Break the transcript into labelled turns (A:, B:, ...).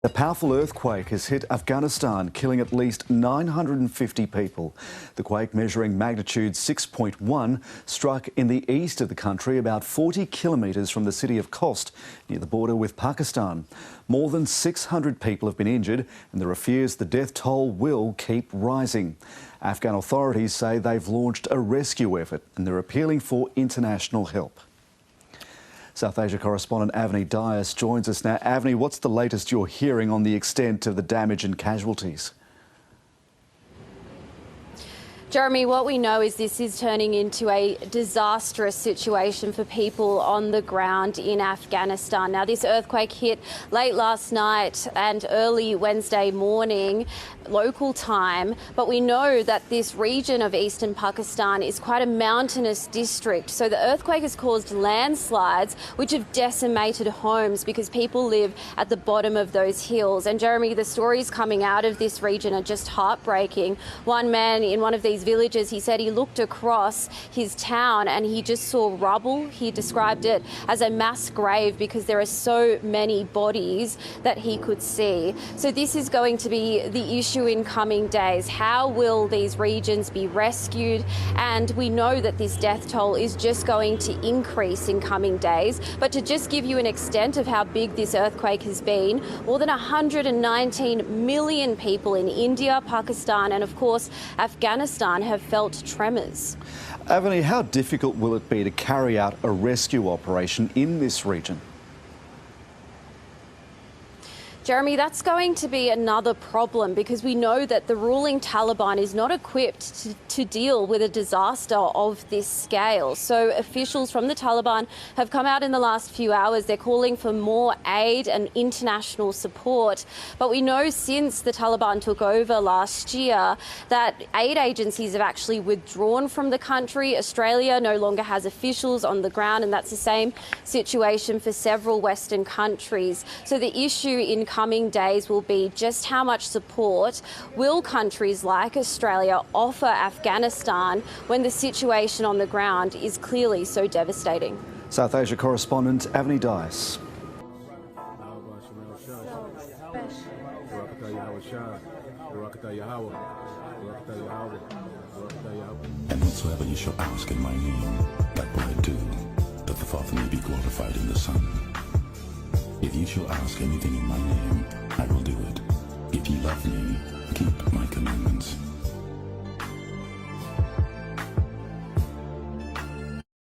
A: A powerful earthquake has hit Afghanistan, killing at least 950 people. The quake, measuring magnitude 6.1, struck in the east of the country, about 40 kilometres from the city of Khost, near the border with Pakistan. More than 600 people have been injured, and there are fears the death toll will keep rising. Afghan authorities say they've launched a rescue effort, and they're appealing for international help. South Asia correspondent Avni Dias joins us now. Avni, what's the latest you're hearing on the extent of the damage and casualties?
B: Jeremy, what we know is this is turning into a disastrous situation for people on the ground in Afghanistan. Now, this earthquake hit late last night and early Wednesday morning, local time, but we know that this region of eastern Pakistan is quite a mountainous district. So the earthquake has caused landslides, which have decimated homes because people live at the bottom of those hills. And Jeremy, the stories coming out of this region are just heartbreaking. One man in one of these villages, he said he looked across his town and he just saw rubble. He described it as a mass grave because there are so many bodies that he could see. So this is going to be the issue in coming days. How will these regions be rescued? And we know that this death toll is just going to increase in coming days. But to just give you an extent of how big this earthquake has been, more than 119 million people in India, Pakistan and of course Afghanistan have felt tremors.
A: Avni, how difficult will it be to carry out a rescue operation in this region?
B: Jeremy, that's going to be another problem because we know that the ruling Taliban is not equipped to deal with a disaster of this scale. So officials from the Taliban have come out in the last few hours. They're calling for more aid and international support. But we know since the Taliban took over last year that aid agencies have actually withdrawn from the country. Australia no longer has officials on the ground, and that's the same situation for several Western countries. So the issue in coming days will be just how much support will countries like Australia offer Afghanistan when the situation on the ground is clearly so devastating.
A: South Asia correspondent Avni Dias.
C: And whatsoever you shall ask in my name, that will I do, that the Father may be glorified in the Son. If you shall ask anything in my name, I will do it. If you love me, keep my commandments.